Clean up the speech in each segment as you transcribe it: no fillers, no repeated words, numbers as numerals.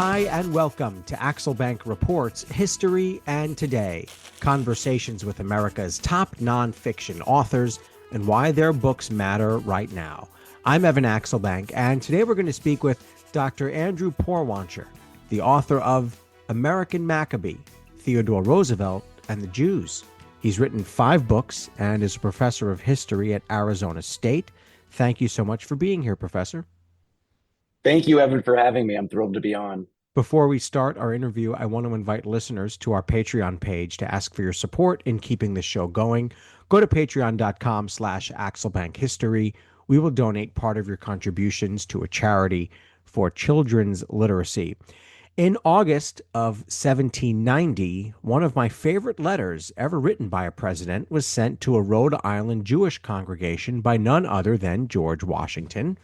Hi, and welcome to Axel Bank Reports History and Today, conversations with America's top nonfiction authors and why their books matter right now. I'm Evan Axelbank, and today we're going to speak with Dr. Andrew Porwancher, the author of American Maccabee, Theodore Roosevelt, and the Jews. He's written 5 books and is a professor of history at Arizona State. Thank you so much for being here, Professor. Thank you, Evan, for having me. I'm thrilled to be on. Before we start our interview, I want to invite listeners to our Patreon page to ask for your support in keeping the show going. Go to patreon.com/AxelBankHistory. We will donate part of your contributions to a charity for children's literacy. In August of 1790, one of my favorite letters ever written by a president was sent to a Rhode Island Jewish congregation by none other than George Washington.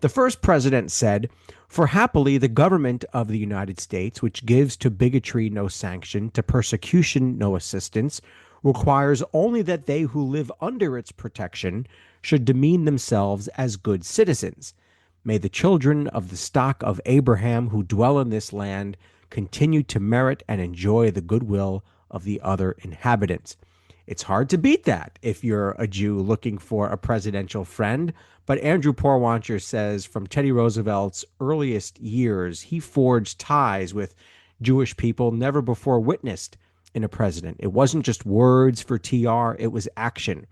The first president said, "For happily the government of the United States, which gives to bigotry no sanction, to persecution no assistance, requires only that they who live under its protection should demean themselves as good citizens. May the children of the stock of Abraham who dwell in this land continue to merit and enjoy the goodwill of the other inhabitants." It's hard to beat that if you're a Jew looking for a presidential friend. But Andrew Porwancher says from Teddy Roosevelt's earliest years, he forged ties with Jewish people never before witnessed in a president. It wasn't just words for TR, it was action.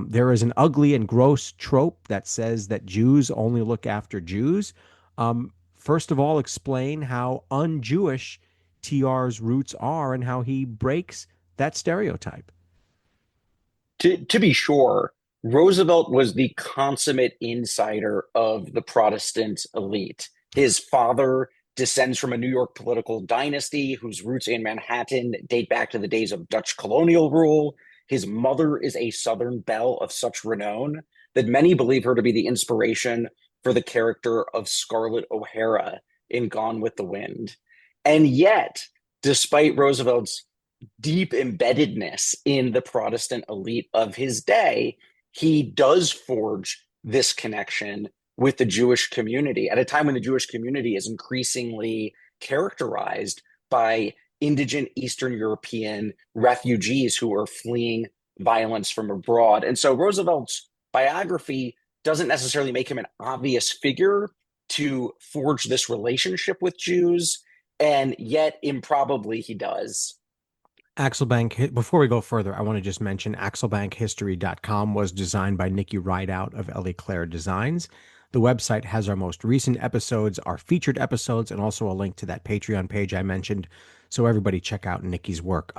There is an ugly and gross trope that says that Jews only look after Jews. First of all, explain how un-Jewish TR's roots are and how he breaks that stereotype. To be sure, Roosevelt was the consummate insider of the Protestant elite. His father descends from a New York political dynasty whose roots in Manhattan date back to the days of Dutch colonial rule. His mother is a Southern belle of such renown that many believe her to be the inspiration for the character of Scarlett O'Hara in Gone with the Wind. And yet, despite Roosevelt's deep embeddedness in the Protestant elite of his day, he does forge this connection with the Jewish community at a time when the Jewish community is increasingly characterized by indigent Eastern European refugees who are fleeing violence from abroad. And so Roosevelt's biography doesn't necessarily make him an obvious figure to forge this relationship with Jews, and yet improbably he does. Axelbank, before we go further, I want to just mention axelbankhistory.com was designed by Nikki Rideout of Ellie Claire Designs. The website has our most recent episodes, our featured episodes, and also a link to that Patreon page I mentioned. So everybody check out Nikki's work.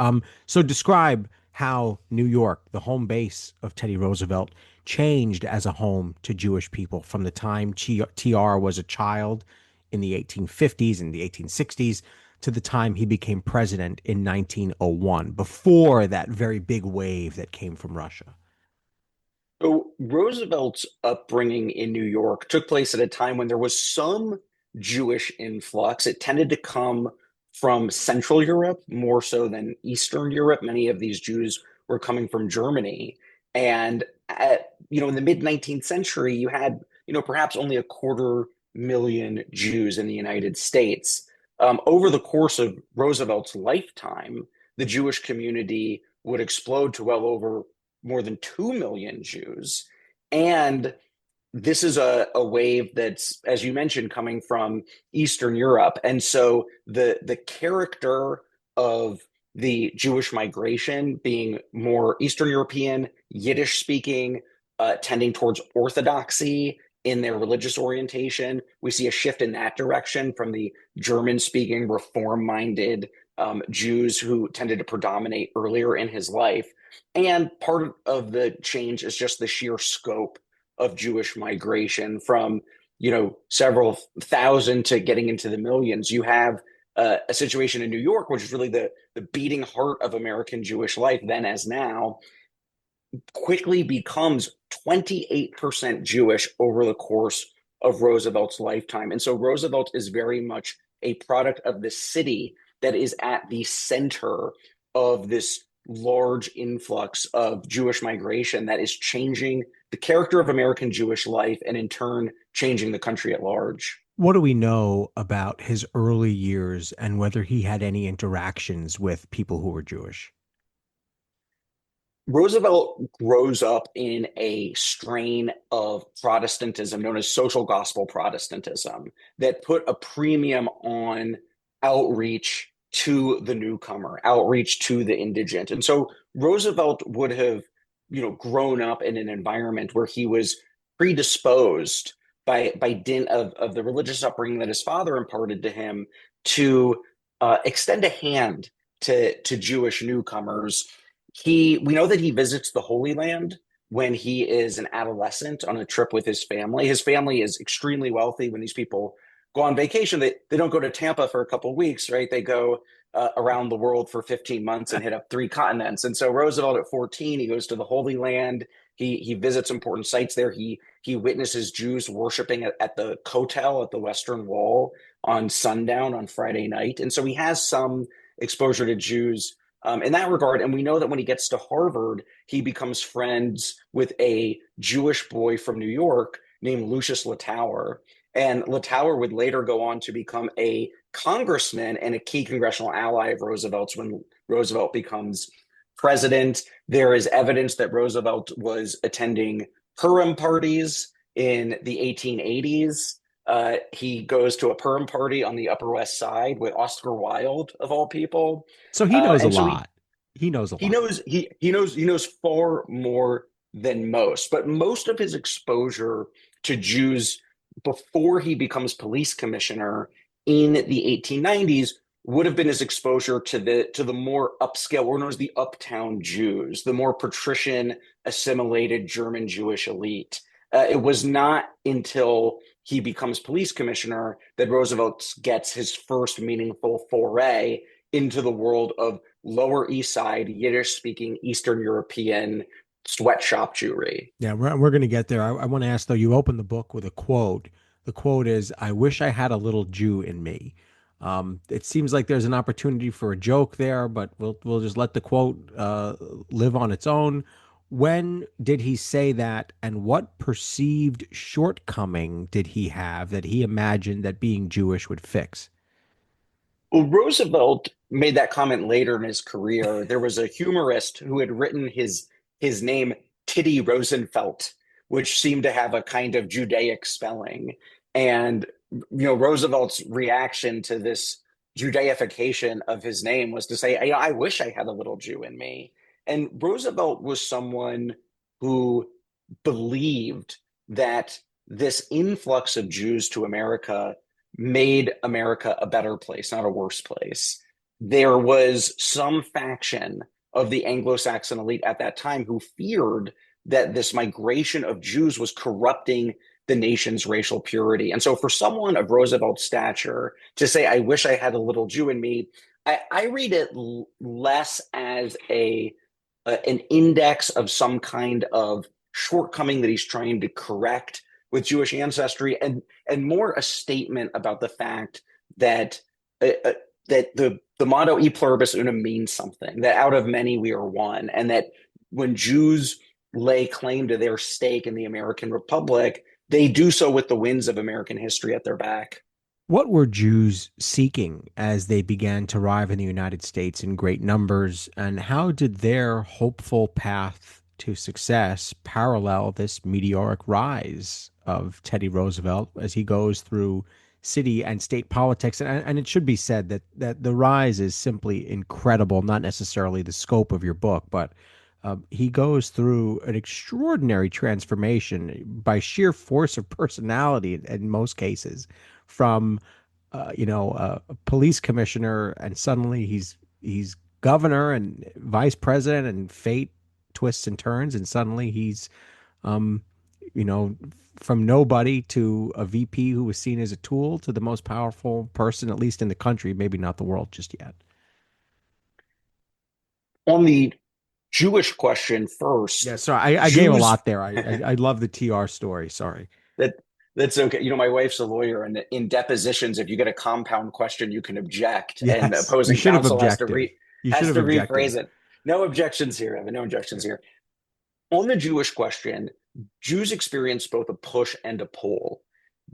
So describe how New York, the home base of Teddy Roosevelt, changed as a home to Jewish people from the time TR was a child in the 1850s and the 1860s to the time he became president in 1901, before that very big wave that came from Russia. So Roosevelt's upbringing in New York took place at a time when there was some Jewish influx. It tended to come from Central Europe more so than Eastern Europe. Many of these Jews were coming from Germany. And in the mid 19th century, you had, perhaps only 250,000 Jews in the United States. Over the course of Roosevelt's lifetime, the Jewish community would explode to well over more than 2 million Jews. And this is a wave that's, as you mentioned, coming from Eastern Europe. And so the character of the Jewish migration being more Eastern European, Yiddish speaking, tending towards orthodoxy in their religious orientation. We see a shift in that direction from the German-speaking, reform-minded Jews who tended to predominate earlier in his life. And part of the change is just the sheer scope of Jewish migration from, several thousand to getting into the millions. You have a situation in New York, which is really the beating heart of American Jewish life then as now, quickly becomes 28% Jewish over the course of Roosevelt's lifetime. And so Roosevelt is very much a product of the city that is at the center of this large influx of Jewish migration that is changing the character of American Jewish life and in turn changing the country at large. What do we know about his early years and whether he had any interactions with people who were Jewish? Roosevelt grows up in a strain of Protestantism known as social gospel Protestantism that put a premium on outreach to the newcomer, outreach to the indigent. And so Roosevelt would have, grown up in an environment where he was predisposed by dint of the religious upbringing that his father imparted to him to extend a hand to Jewish newcomers. We know that he visits the Holy Land when he is an adolescent on a trip with his family. His family is extremely wealthy. When these people go on vacation, they don't go to Tampa for a couple of weeks, right? They go around the world for 15 months and hit up three continents. And so Roosevelt at 14, he goes to the Holy Land. He visits important sites there. He witnesses Jews worshiping at the Kotel at the Western Wall on sundown on Friday night. And so he has some exposure to Jews in that regard. And we know that when he gets to Harvard, he becomes friends with a Jewish boy from New York named Lucius Littauer. And Littauer would later go on to become a congressman and a key congressional ally of Roosevelt's when Roosevelt becomes president. There is evidence that Roosevelt was attending Purim parties in the 1880s. He goes to a Purim party on the Upper West Side with Oscar Wilde, of all people. So he knows a And so he lot. He knows a he lot. knows he knows far more than most. But most of his exposure to Jews before he becomes police commissioner in the 1890s would have been his exposure to the more upscale, or known as the uptown Jews, the more patrician assimilated German Jewish elite. It was not until he becomes police commissioner that Roosevelt gets his first meaningful foray into the world of Lower East Side, Yiddish speaking Eastern European sweatshop Jewry. Yeah, we're going to get there. I want to ask though, you open the book with a quote. The quote is, "I wish I had a little Jew in me." It seems like there's an opportunity for a joke there, but we'll just let the quote live on its own. When did he say that, and what perceived shortcoming did he have that he imagined that being Jewish would fix? Well, Roosevelt made that comment later in his career. There was a humorist who had written his name Titty Rosenfeld, which seemed to have a kind of Judaic spelling. And Roosevelt's reaction to this Judaification of his name was to say, I wish I had a little Jew in me. And Roosevelt was someone who believed that this influx of Jews to America made America a better place, not a worse place. There was some faction of the Anglo-Saxon elite at that time who feared that this migration of Jews was corrupting the nation's racial purity. And so for someone of Roosevelt's stature to say, I wish I had a little Jew in me, I read it less as an index of some kind of shortcoming that he's trying to correct with Jewish ancestry, and more a statement about the fact that that the motto "E pluribus unum" means something. That out of many we are one, and that when Jews lay claim to their stake in the American Republic, they do so with the winds of American history at their back. What were Jews seeking as they began to arrive in the United States in great numbers, and how did their hopeful path to success parallel this meteoric rise of Teddy Roosevelt as he goes through city and state politics? And it should be said that the rise is simply incredible, not necessarily the scope of your book, but he goes through an extraordinary transformation by sheer force of personality in most cases from a police commissioner, and suddenly he's governor and vice president, and fate twists and turns, and suddenly he's um, you know, from nobody to a VP who was seen as a tool to the most powerful person, at least in the country, maybe not the world just yet. On the Jewish question first, Yeah, sorry, I gave a Jews lot there. I love the TR story. Sorry. that that's okay. My wife's a lawyer, and in depositions, if you get a compound question, you can object, and Yes, you opposing should have counsel objected. You should has have to objected. rephrase it. No objections here, Evan. No objections here. On the Jewish question, Jews experience both a push and a pull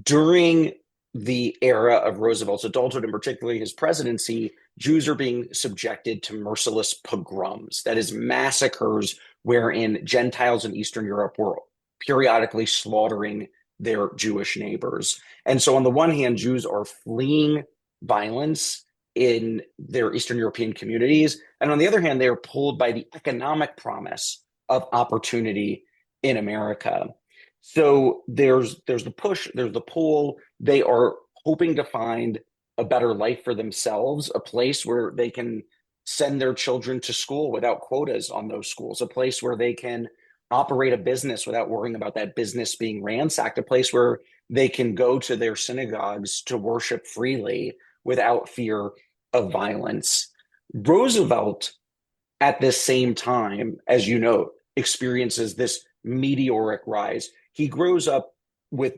during the era of Roosevelt's adulthood, and particularly his presidency, Jews are being subjected to merciless pogroms, that is, massacres wherein Gentiles in Eastern Europe were periodically slaughtering their Jewish neighbors. And so, on the one hand, Jews are fleeing violence in their Eastern European communities. And on the other hand, they are pulled by the economic promise of opportunity in America. So there's the push, there's the pull. They are hoping to find a better life for themselves, a place where they can send their children to school without quotas on those schools, a place where they can operate a business without worrying about that business being ransacked, a place where they can go to their synagogues to worship freely without fear of violence. Roosevelt, at this same time, as you know, experiences this meteoric rise. He grows up with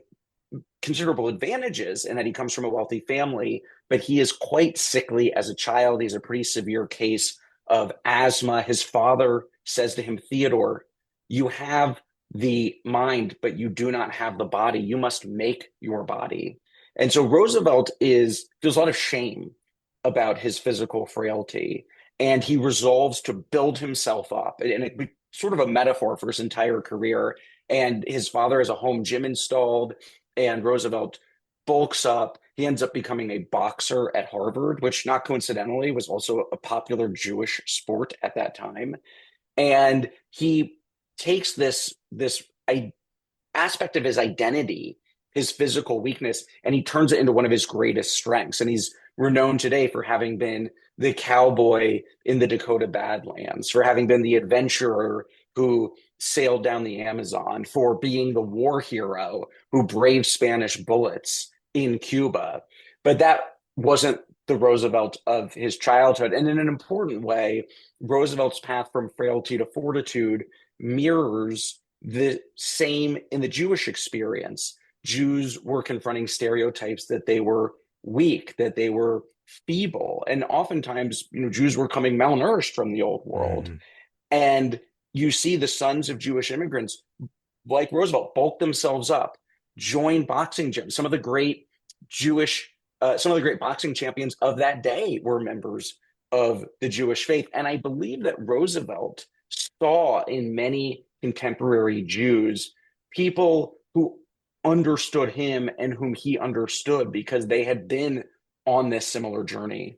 considerable advantages in that he comes from a wealthy family, but he is quite sickly as a child. He's a pretty severe case of asthma. His father says to him, Theodore, you have the mind, but you do not have the body. You must make your body. And so Roosevelt feels a lot of shame about his physical frailty, and he resolves to build himself up. And it sort of a metaphor for his entire career. And his father has a home gym installed, and Roosevelt bulks up. He ends up becoming a boxer at Harvard, which not coincidentally was also a popular Jewish sport at that time. And he takes this aspect of his identity, his physical weakness, and he turns it into one of his greatest strengths. And he's renowned today for having been the cowboy in the Dakota Badlands, for having been the adventurer who sailed down the Amazon, for being the war hero who braved Spanish bullets in Cuba. But that wasn't the Roosevelt of his childhood. And in an important way, Roosevelt's path from frailty to fortitude mirrors the same in the Jewish experience. Jews were confronting stereotypes that they were weak, that they were feeble, and oftentimes, Jews were coming malnourished from the old world. Mm. And you see the sons of Jewish immigrants, like Roosevelt, bulk themselves up, join boxing gyms. Some of the great boxing champions of that day were members of the Jewish faith. And I believe that Roosevelt saw in many contemporary Jews people who understood him and whom he understood because they had been on this similar journey.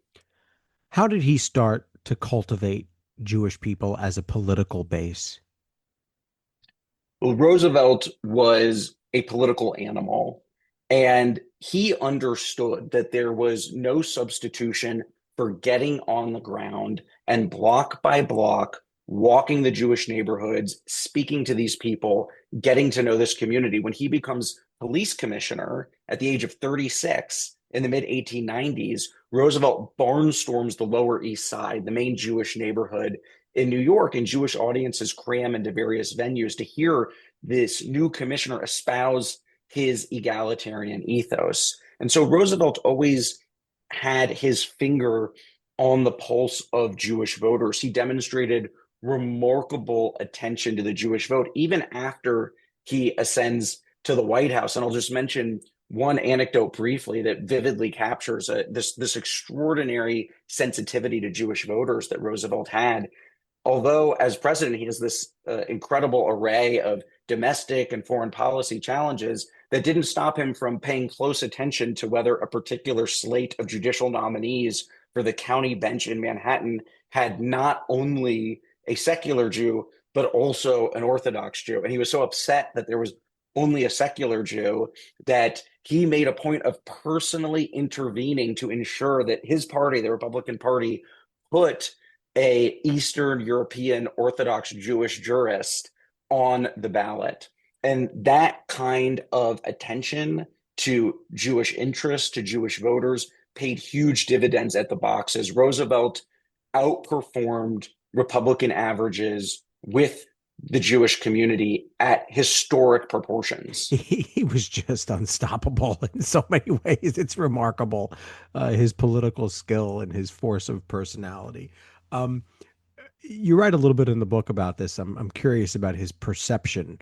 How did he start to cultivate Jewish people as a political base? Well, Roosevelt was a political animal, and he understood that there was no substitution for getting on the ground and block by block walking the Jewish neighborhoods, speaking to these people, getting to know this community. When he becomes police commissioner at the age of 36 in the mid 1890s, Roosevelt barnstorms the Lower East Side, the main Jewish neighborhood in New York, and Jewish audiences cram into various venues to hear this new commissioner espouse his egalitarian ethos. And so Roosevelt always had his finger on the pulse of Jewish voters. He demonstrated remarkable attention to the Jewish vote, even after he ascends to the White House. And I'll just mention one anecdote briefly that vividly captures this extraordinary sensitivity to Jewish voters that Roosevelt had. Although, as president, he has this incredible array of domestic and foreign policy challenges that didn't stop him from paying close attention to whether a particular slate of judicial nominees for the county bench in Manhattan had not only a secular Jew, but also an Orthodox Jew. And he was so upset that there was only a secular Jew that he made a point of personally intervening to ensure that his party, the Republican Party, put a Eastern European Orthodox Jewish jurist on the ballot. And that kind of attention to Jewish interests, to Jewish voters, paid huge dividends at the boxes. Roosevelt outperformed Republican averages with the Jewish community at historic proportions. He was just unstoppable in so many ways. It's remarkable, his political skill and his force of personality. Um, you write a little bit in the book about this. I'm curious about his perception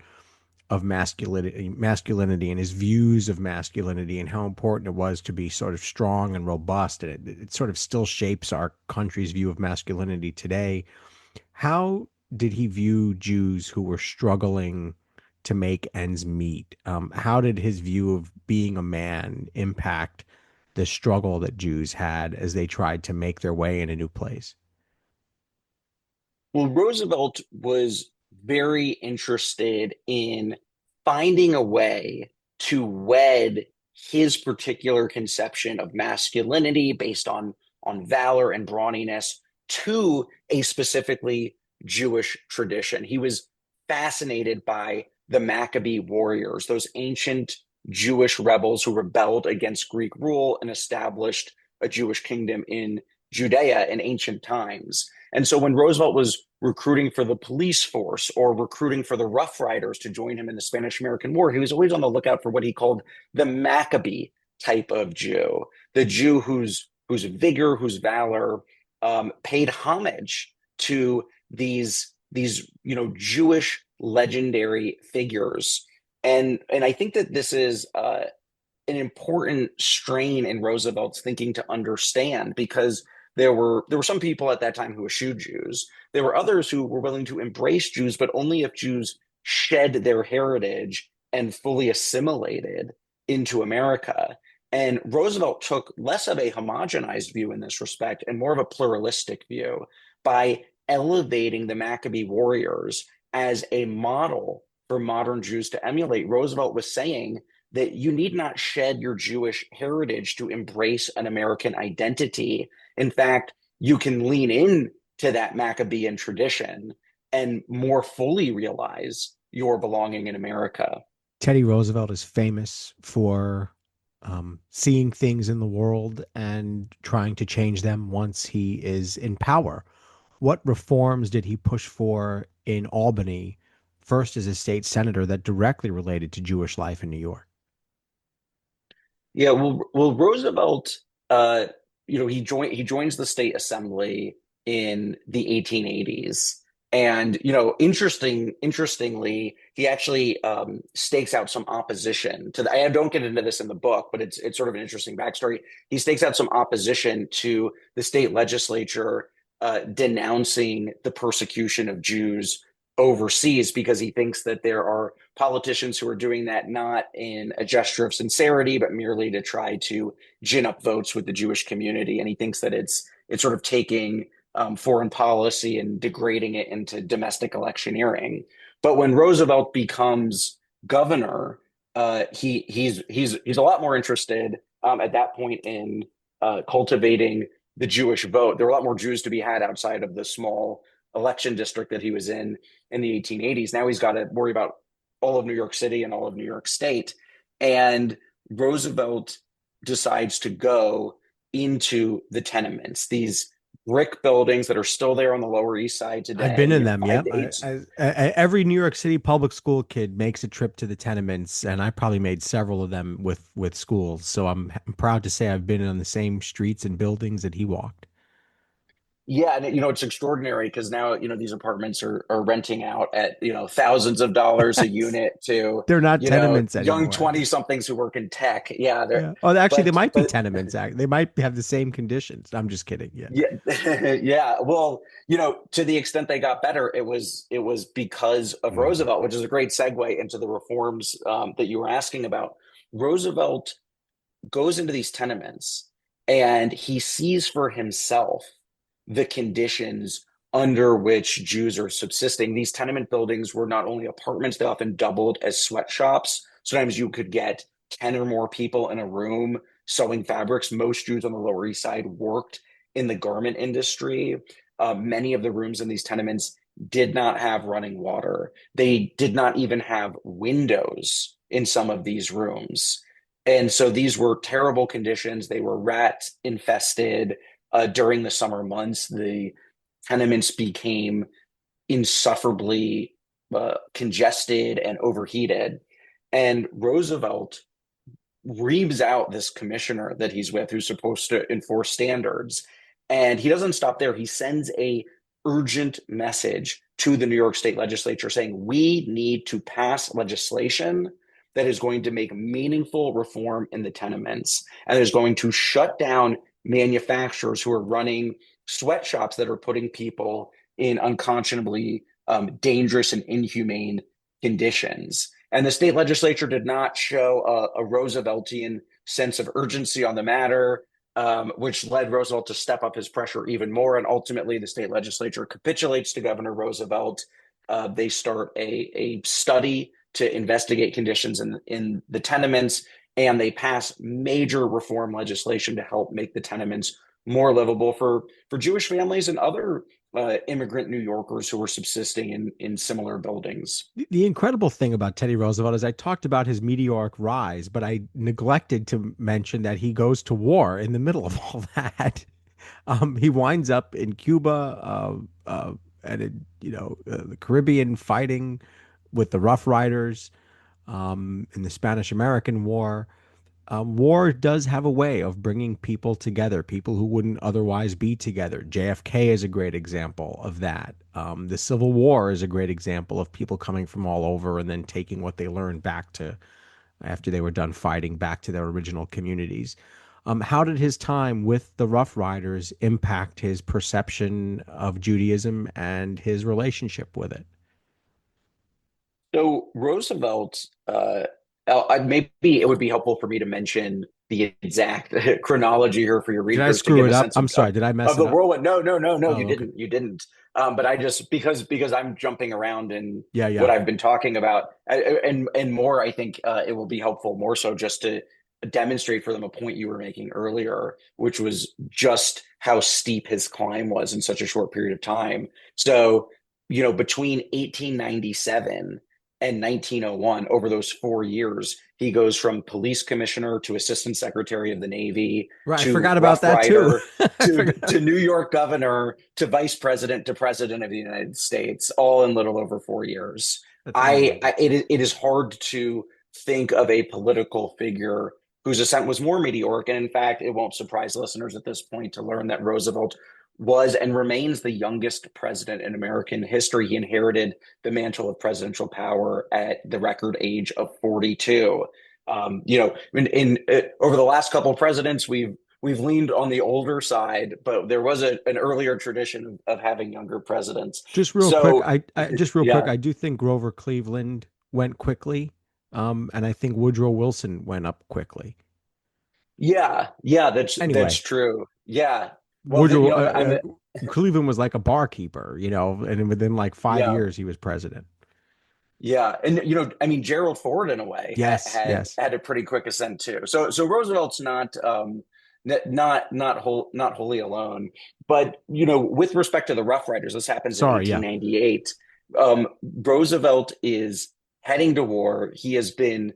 of masculinity and his views of masculinity and how important it was to be sort of strong and robust. And it sort of still shapes our country's view of masculinity today. How did he view Jews who were struggling to make ends meet? How did his view of being a man impact the struggle that Jews had as they tried to make their way in a new place? Well, Roosevelt was very interested in finding a way to wed his particular conception of masculinity based on valor and brawniness to a specifically Jewish tradition. He was fascinated by the Maccabee warriors, those ancient Jewish rebels who rebelled against Greek rule and established a Jewish kingdom in Judea in ancient times. And so when Roosevelt was recruiting for the police force or recruiting for the Rough Riders to join him in the Spanish American War, he was always on the lookout for what he called the Maccabee type of Jew, the Jew whose vigor, whose valor paid homage to these Jewish legendary figures. And I think that this is an important strain in Roosevelt's thinking to understand, because there were some people at that time who eschewed Jews. There were others who were willing to embrace Jews, but only if Jews shed their heritage and fully assimilated into America. And Roosevelt took less of a homogenized view in this respect and more of a pluralistic view by elevating the Maccabee warriors as a model for modern Jews to emulate. Roosevelt was saying that you need not shed your Jewish heritage to embrace an American identity. In fact, you can lean in to that Maccabean tradition and more fully realize your belonging in America. Teddy Roosevelt is famous for seeing things in the world and trying to change them once he is in power. What reforms did he push for in Albany, first as a state senator, that directly related to Jewish life in New York? Yeah, well, Roosevelt, uh, he joins the state assembly in the 1880s, and interestingly, he actually stakes out some opposition to the. I don't get into this in the book, but it's sort of an interesting backstory. He stakes out some opposition to the state legislature denouncing the persecution of Jews overseas, because he thinks that there are politicians who are doing that not in a gesture of sincerity, but merely to try to gin up votes with the Jewish community. And he thinks that it's sort of taking foreign policy and degrading it into domestic electioneering. But when Roosevelt becomes governor, he's a lot more interested at that point in cultivating the Jewish vote. There were a lot more Jews to be had outside of the small election district that he was in the 1880s. Now he's got to worry about all of New York City and all of New York State. And Roosevelt decides to go into the tenements, these brick buildings that are still there on the Lower East Side I've been today. in them. Five Yep. to eight. Every New York City public school kid makes a trip to the tenements, and I probably made several of them with schools. So I'm proud to say I've been on the same streets and buildings that he walked. Yeah, and it's extraordinary because now these apartments are renting out at thousands of dollars a unit to They're not tenements young anymore. 20 somethings who work in tech. Yeah, they're Yeah. Oh, actually, they might be but tenements. They might have the same conditions. I'm just kidding. Yeah. yeah, yeah. Well, to the extent they got better, it was because of Mm. Roosevelt, which is a great segue into the reforms that you were asking about. Roosevelt goes into these tenements and he sees for himself the conditions under which Jews are subsisting. These tenement buildings were not only apartments, they often doubled as sweatshops. Sometimes you could get 10 or more people in a room sewing fabrics. Most Jews on the Lower East Side worked in the garment industry. Many of the rooms in these tenements did not have running water. They did not even have windows in some of these rooms. And so these were terrible conditions. They were rat infested. During the summer months, the tenements became insufferably congested and overheated. And Roosevelt reams out this commissioner that he's with who's supposed to enforce standards. And he doesn't stop there. He sends a urgent message to the New York State legislature saying, we need to pass legislation that is going to make meaningful reform in the tenements and is going to shut down manufacturers who are running sweatshops that are putting people in unconscionably dangerous and inhumane conditions. And the state legislature did not show a Rooseveltian sense of urgency on the matter, which led Roosevelt to step up his pressure even more. And ultimately, the state legislature capitulates to Governor Roosevelt. They start a study to investigate conditions in the tenements, and they pass major reform legislation to help make the tenements more livable for Jewish families and other immigrant New Yorkers who were subsisting in similar buildings. The incredible thing about Teddy Roosevelt is I talked about his meteoric rise, but I neglected to mention that he goes to war in the middle of all that. He winds up in Cuba, and the Caribbean, fighting with the Rough Riders, in the Spanish-American War. War does have a way of bringing people together, people who wouldn't otherwise be together. JFK is a great example of that. The Civil War is a great example of people coming from all over and then taking what they learned back to, after they were done fighting, back to their original communities. How did his time with the Rough Riders impact his perception of Judaism and his relationship with it? So Roosevelt, maybe it would be helpful for me to mention the exact chronology here for your Did I readers to screw give it a up? sense I'm sorry. Did I mess of it the up? whirlwind. No, no, no, no, Oh, you okay. didn't. You didn't. But I just because I'm jumping around in Yeah, what yeah. I've been talking about, and more. I think it will be helpful more so just to demonstrate for them a point you were making earlier, which was just how steep his climb was in such a short period of time. So, between 1897 and 1901, over those 4 years, he goes from police commissioner to assistant secretary of the Navy Right. I to forgot about Rough that too. Rider I forgot. to New York governor to vice president to president of the United States, all in little over 4 years. That's amazing. It is hard to think of a political figure whose ascent was more meteoric. And in fact, it won't surprise listeners at this point to learn that Roosevelt was and remains the youngest president in American history. He inherited the mantle of presidential power at the record age of 42. Over the last couple of presidents, we've leaned on the older side, but there was an earlier tradition of having younger presidents. Just real quick, So, I yeah, do think Grover Cleveland went quickly, and I think Woodrow Wilson went up quickly. yeah, that's Anyway, true. Yeah, well, Woodrow and Cleveland was like a barkeeper, and within like five yeah, years he was president. yeah, and I mean, Gerald Ford in a way Yes, yes. had a pretty quick ascent too. So Roosevelt's not wholly alone, but with respect to the Rough Riders, this happens in Sorry, yeah. 1898. Roosevelt is heading to war. He has been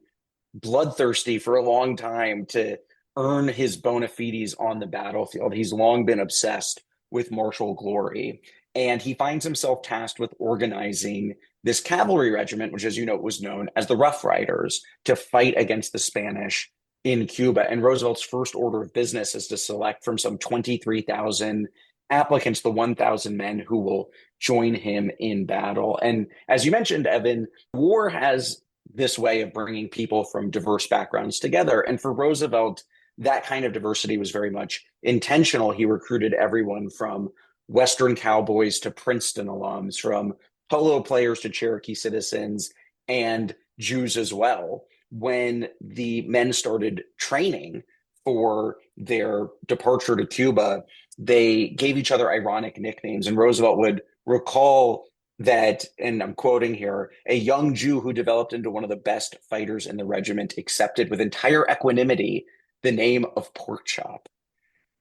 bloodthirsty for a long time to earn his bona fides on the battlefield. He's long been obsessed with martial glory. And he finds himself tasked with organizing this cavalry regiment, which, as you know, was known as the Rough Riders, to fight against the Spanish in Cuba. And Roosevelt's first order of business is to select from some 23,000 applicants the 1,000 men who will join him in battle. And as you mentioned, Evan, war has this way of bringing people from diverse backgrounds together. And for Roosevelt, that kind of diversity was very much intentional. He recruited everyone from Western cowboys to Princeton alums, from polo players to Cherokee citizens, and Jews as well. When the men started training for their departure to Cuba, they gave each other ironic nicknames. And Roosevelt would recall that, and I'm quoting here, a young Jew who developed into one of the best fighters in the regiment accepted with entire equanimity the name of Pork Chop.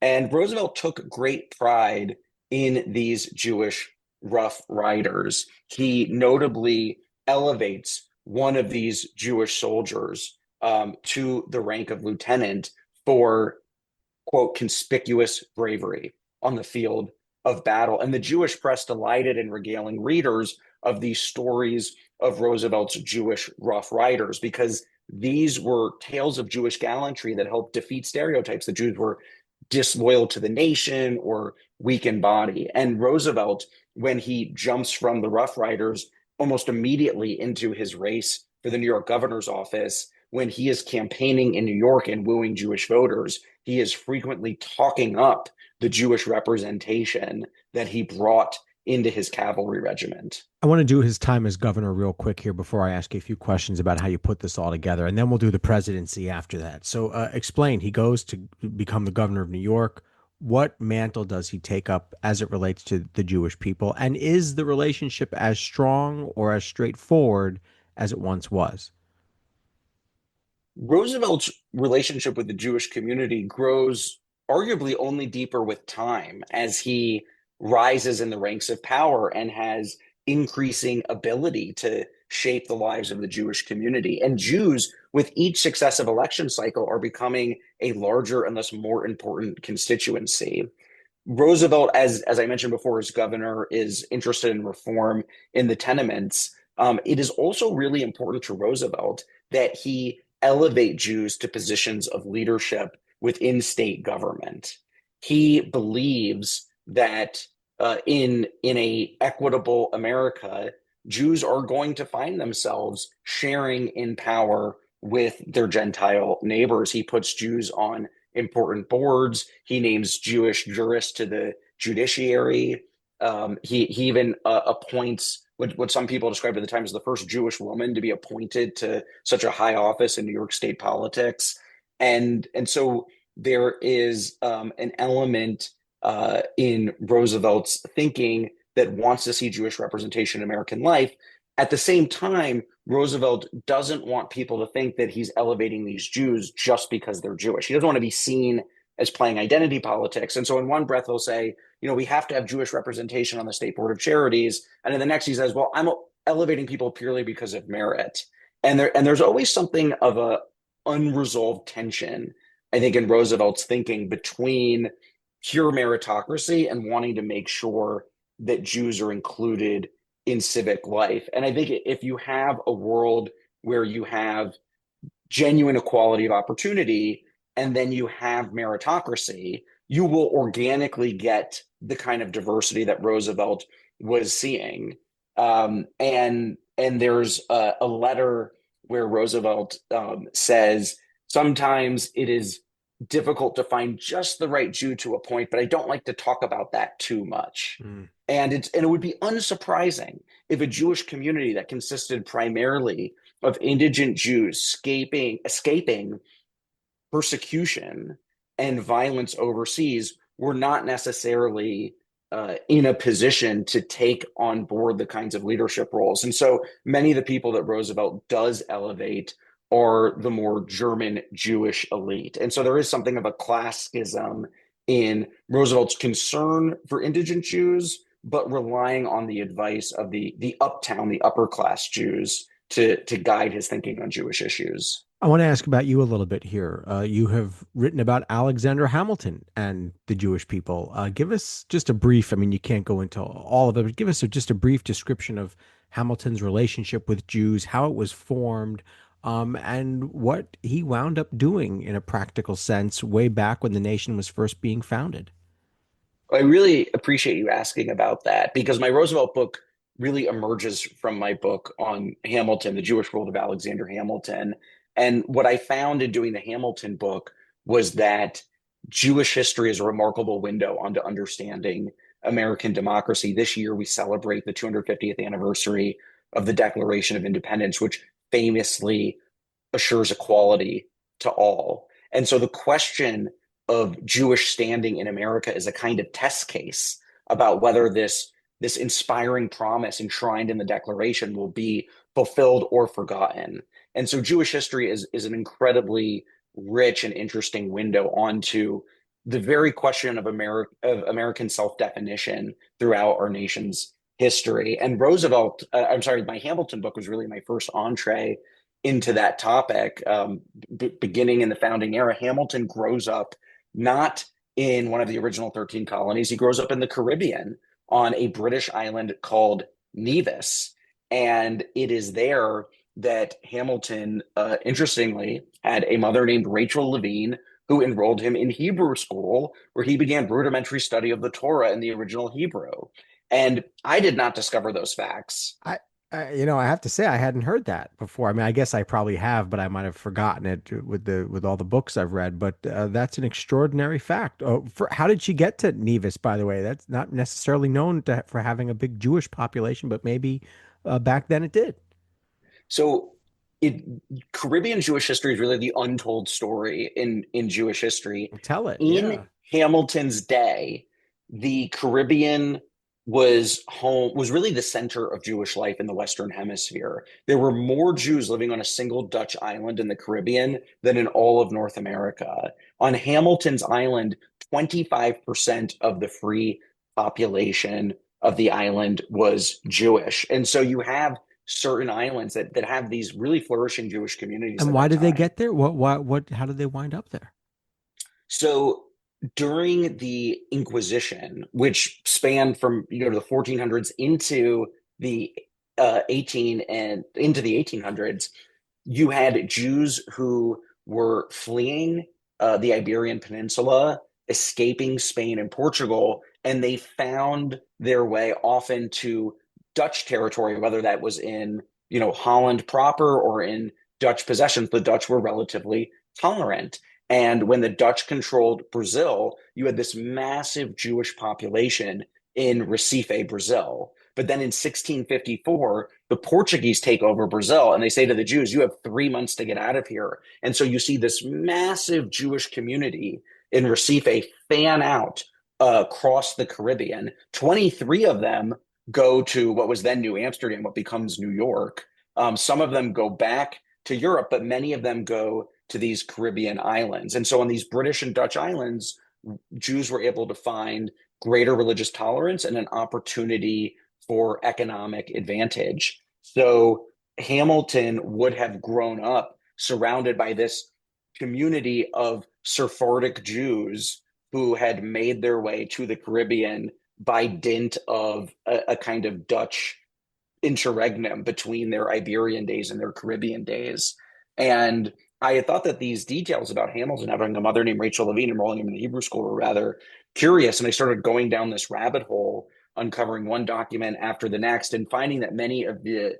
And Roosevelt took great pride in these Jewish Rough Riders. He notably elevates one of these Jewish soldiers to the rank of lieutenant for, quote, conspicuous bravery on the field of battle. And the Jewish press delighted in regaling readers of these stories of Roosevelt's Jewish Rough Riders because these were tales of Jewish gallantry that helped defeat stereotypes. The Jews were disloyal to the nation or weak in body. And Roosevelt, when he jumps from the Rough Riders almost immediately into his race for the New York governor's office, when he is campaigning in New York and wooing Jewish voters, he is frequently talking up the Jewish representation that he brought into his cavalry regiment. I want to do his time as governor real quick here before I ask you a few questions about how you put this all together, and then we'll do the presidency after that. So, explain. He goes to become the governor of New York. What mantle does he take up as it relates to the Jewish people? And is the relationship as strong or as straightforward as it once was? Roosevelt's relationship with the Jewish community grows arguably only deeper with time as he rises in the ranks of power and has increasing ability to shape the lives of the Jewish community. And Jews, with each successive election cycle, are becoming a larger and thus more important constituency. Roosevelt, as I mentioned before, as governor, is interested in reform in the tenements. It is also really important to Roosevelt that he elevate Jews to positions of leadership within state government. He believes that in a equitable America, Jews are going to find themselves sharing in power with their Gentile neighbors. He puts Jews on important boards. He names Jewish jurists to the judiciary. He even appoints what some people described at the time as the first Jewish woman to be appointed to such a high office in New York state politics. And so there is an element in Roosevelt's thinking that wants to see Jewish representation in American life. At the same time, Roosevelt doesn't want people to think that he's elevating these Jews just because they're Jewish. He doesn't want to be seen as playing identity politics. And so in one breath, he'll say, we have to have Jewish representation on the State Board of Charities. And in the next, he says, well, I'm elevating people purely because of merit. And there's always something of a unresolved tension, I think, in Roosevelt's thinking between pure meritocracy and wanting to make sure that Jews are included in civic life. And I think if you have a world where you have genuine equality of opportunity and then you have meritocracy, you will organically get the kind of diversity that Roosevelt was seeing. And there's a letter where Roosevelt says, sometimes it is difficult to find just the right Jew to appoint, but I don't like to talk about that too much. Mm. And it would be unsurprising if a Jewish community that consisted primarily of indigent Jews escaping persecution and violence overseas were not necessarily in a position to take on board the kinds of leadership roles. And so many of the people that Roosevelt does elevate are the more German Jewish elite. And so there is something of a class schism in Roosevelt's concern for indigent Jews, but relying on the advice of the uptown, the upper class Jews to guide his thinking on Jewish issues. I want to ask about you a little bit here. You have written about Alexander Hamilton and the Jewish people. Give us just a brief, I mean, you can't go into all of it, but give us just a brief description of Hamilton's relationship with Jews, how it was formed, and what he wound up doing in a practical sense way back when the nation was first being founded. I really appreciate you asking about that because my Roosevelt book really emerges from my book on Hamilton, the Jewish world of Alexander Hamilton. And what I found in doing the Hamilton book was that Jewish history is a remarkable window onto understanding American democracy. This year, we celebrate the 250th anniversary of the Declaration of Independence, which famously assures equality to all. And so the question of Jewish standing in America is a kind of test case about whether this inspiring promise enshrined in the Declaration will be fulfilled or forgotten. And so Jewish history is an incredibly rich and interesting window onto the very question of American self-definition throughout our nation's history. And I'm sorry, my Hamilton book was really my first entree into that topic. Beginning in the founding era, Hamilton grows up not in one of the original 13 colonies. He grows up in the Caribbean on a British island called Nevis. And it is there that Hamilton, interestingly, had a mother named Rachel Levine, who enrolled him in Hebrew school, where he began rudimentary study of the Torah in the original Hebrew. And I did not discover those facts. I, I have to say I hadn't heard that before. I mean, I guess I probably have, but I might have forgotten it with all the books I've read. But that's an extraordinary fact. Oh, how did she get to Nevis, by the way? That's not necessarily known for having a big Jewish population, but maybe back then it did. So it Caribbean Jewish history is really the untold story in Jewish history. Tell it, In yeah. Hamilton's day, the Caribbean was really the center of Jewish life in the Western Hemisphere. There were more Jews living on a single Dutch island in the Caribbean than in all of North America. On Hamilton's Island, 25% of the free population of the island was Jewish. And so you have certain islands that have these really flourishing Jewish communities And at why that did they time. get there? How did they wind up there? So during the Inquisition, which spanned from the 1400s into the 1800s, you had Jews who were fleeing the Iberian Peninsula, escaping Spain and Portugal, and they found their way often to Dutch territory, whether that was in Holland proper or in Dutch possessions. The Dutch were relatively tolerant. And when the Dutch controlled Brazil, you had this massive Jewish population in Recife, Brazil. But then in 1654, the Portuguese take over Brazil and they say to the Jews, you have 3 months to get out of here. And so you see this massive Jewish community in Recife fan out across the Caribbean. 23 of them go to what was then New Amsterdam, what becomes New York. Some of them go back to Europe, but many of them go to these Caribbean islands. And so on these British and Dutch islands, Jews were able to find greater religious tolerance and an opportunity for economic advantage. So Hamilton would have grown up surrounded by this community of Sephardic Jews who had made their way to the Caribbean by dint of a kind of Dutch interregnum between their Iberian days and their Caribbean days. And I had thought that these details about Hamilton having a mother named Rachel Levine enrolling him in the Hebrew school were rather curious. And I started going down this rabbit hole, uncovering one document after the next, and finding that many of the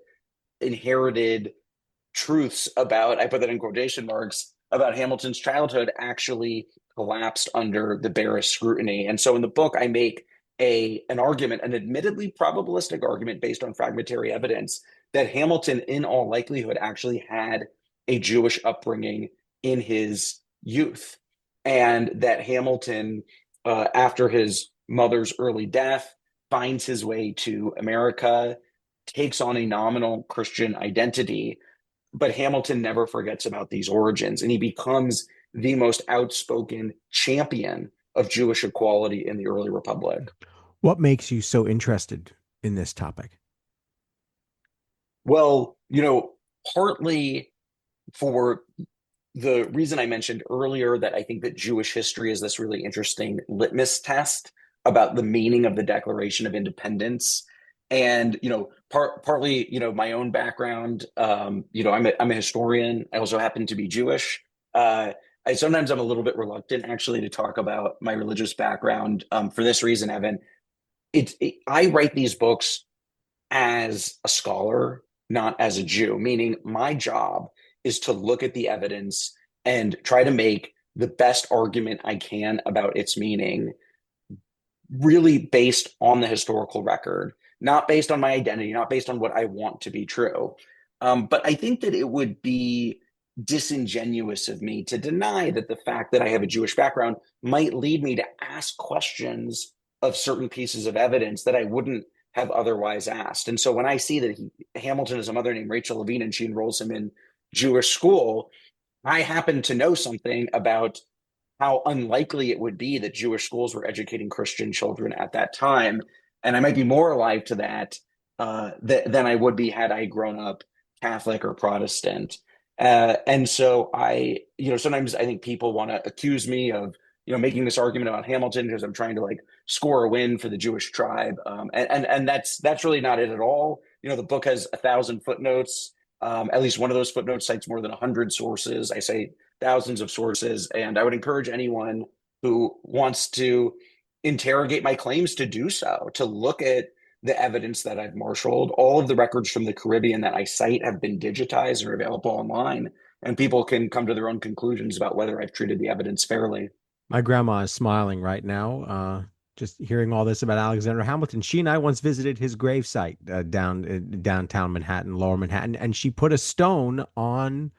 inherited truths about, I put that in quotation marks, about Hamilton's childhood actually collapsed under the barest scrutiny. And so in the book, I make an argument, an admittedly probabilistic argument based on fragmentary evidence, that Hamilton, in all likelihood, actually had a Jewish upbringing in his youth, and that Hamilton, after his mother's early death, finds his way to America, takes on a nominal Christian identity, but Hamilton never forgets about these origins, and he becomes the most outspoken champion of Jewish equality in the early republic. What makes you so interested in this topic? Well, partly for the reason I mentioned earlier, that I think that Jewish history is this really interesting litmus test about the meaning of the Declaration of Independence. And, partly, my own background, I'm a historian. I also happen to be Jewish. Sometimes I'm a little bit reluctant actually to talk about my religious background, for this reason, Evan. I write these books as a scholar, not as a Jew, meaning my job is to look at the evidence and try to make the best argument I can about its meaning, really based on the historical record, not based on my identity, not based on what I want to be true. But I think that it would be disingenuous of me to deny that the fact that I have a Jewish background might lead me to ask questions of certain pieces of evidence that I wouldn't have otherwise asked. And so when I see that Hamilton has a mother named Rachel Levine and she enrolls him in Jewish school, I happen to know something about how unlikely it would be that Jewish schools were educating Christian children at that time. And I might be more alive to that than I would be had I grown up Catholic or Protestant. And so sometimes I think people want to accuse me of, making this argument about Hamilton because I'm trying to like score a win for the Jewish tribe. And that's really not it at all. The book has 1,000 footnotes. At least one of those footnotes cites more than 100 sources. I say thousands of sources, and I would encourage anyone who wants to interrogate my claims to do so, to look at the evidence that I've marshaled. All of the records from the Caribbean that I cite have been digitized and are available online, and people can come to their own conclusions about whether I've treated the evidence fairly. My grandma is smiling right now, just hearing all this about Alexander Hamilton. She and I once visited his gravesite down downtown Manhattan, Lower Manhattan, and she put a stone on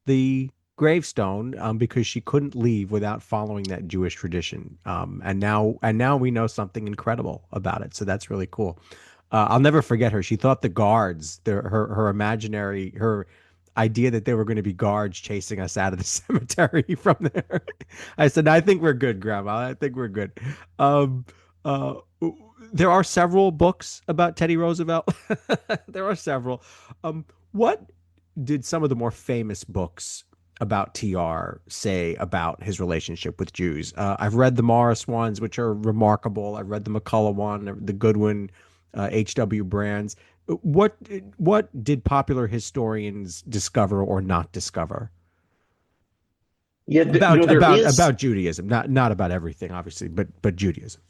the gravestone because she couldn't leave without following that Jewish tradition. And now we know something incredible about it. So that's really cool. I'll never forget her. She thought the guards, her imaginary, her idea that there were going to be guards chasing us out of the cemetery from there. I said, I think we're good, Grandma. I think we're good. Um, uh, there are several books about Teddy Roosevelt. There are several. What did some of the more famous books about TR say about his relationship with Jews? I've read the Morris ones, which are remarkable. I've read the McCullough one, the Goodwin, H.W. Brands. What what did popular historians discover or not discover Yeah, about there about is. about Judaism? Not about everything, obviously, but Judaism.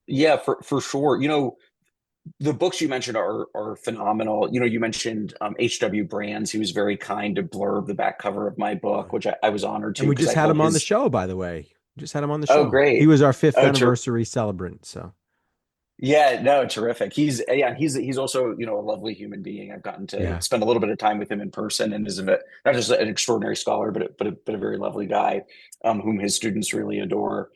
Yeah, for sure. The books you mentioned are phenomenal. You mentioned H.W. Brands. He was very kind to blurb the back cover of my book, which I was honored And to we because just I had felt him on the his. show, by the way. Just had him on the Oh, show. He great. was our fifth Oh, anniversary celebrant. So yeah, no, terrific. He's also, a lovely human being. I've gotten to yeah, spend a little bit of time with him in person, and is not just an extraordinary scholar, but a very lovely guy, whom his students really adore.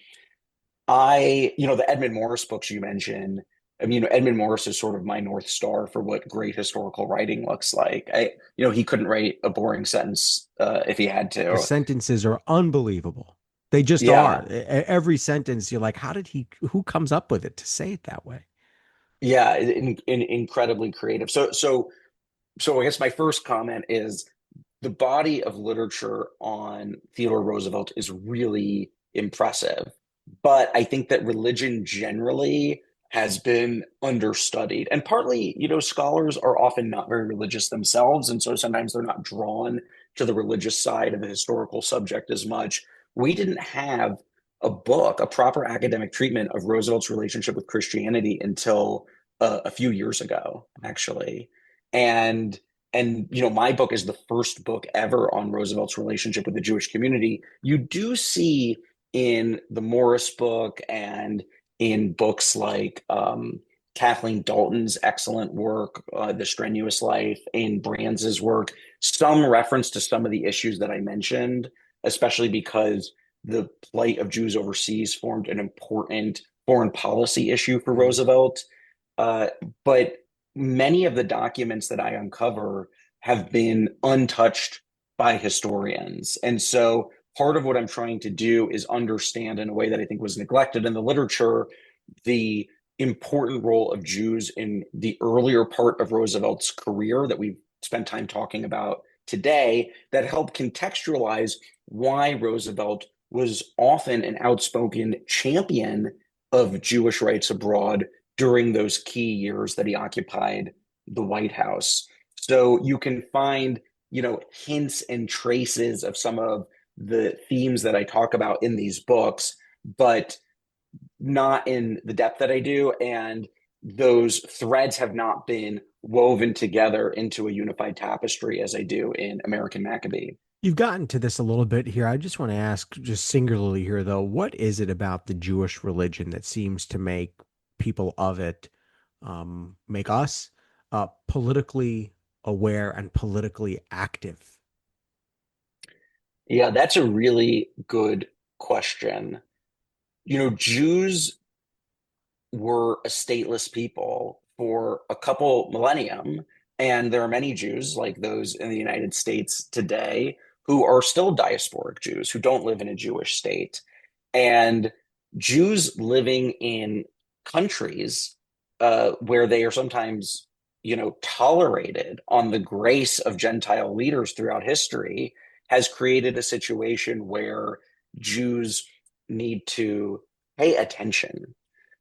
The Edmund Morris books you mentioned. I mean, Edmund Morris is sort of my North Star for what great historical writing looks like. He couldn't write a boring sentence if he had the to. sentences are unbelievable. They just are. Yeah, Every sentence, you're like, how did he? Who comes up with it to say it that way? yeah, incredibly creative. So I guess my first comment is the body of literature on Theodore Roosevelt is really impressive. But I think that religion generally has been understudied. And partly, scholars are often not very religious themselves. And so sometimes they're not drawn to the religious side of a historical subject as much. We didn't have a proper academic treatment of Roosevelt's relationship with Christianity until a few years ago, actually. And my book is the first book ever on Roosevelt's relationship with the Jewish community. You do see in the Morris book and in books like Kathleen Dalton's excellent work, The Strenuous Life, in Brands's work, some reference to some of the issues that I mentioned, especially because the plight of Jews overseas formed an important foreign policy issue for Mm. Roosevelt. Uh, but many of the documents that I uncover have been untouched by historians. And so part of what I'm trying to do is understand in a way that I think was neglected in the literature the important role of Jews in the earlier part of Roosevelt's career that we've spent time talking about today, that help contextualize why Roosevelt was often an outspoken champion of Jewish rights abroad during those key years that he occupied the White House. So you can find, hints and traces of some of the themes that I talk about in these books, but not in the depth that I do. And those threads have not been woven together into a unified tapestry as I do in American Maccabee. You've gotten to this a little bit here. I just want to ask, just singularly here, though, what is it about the Jewish religion that seems to make people of it, make us politically aware and politically active? Yeah, that's a really good question. Jews were a stateless people for a couple millennium, and there are many Jews like those in the United States today who are still diasporic Jews who don't live in a Jewish state. And Jews living in countries where they are sometimes, tolerated on the grace of Gentile leaders throughout history has created a situation where Jews need to pay attention,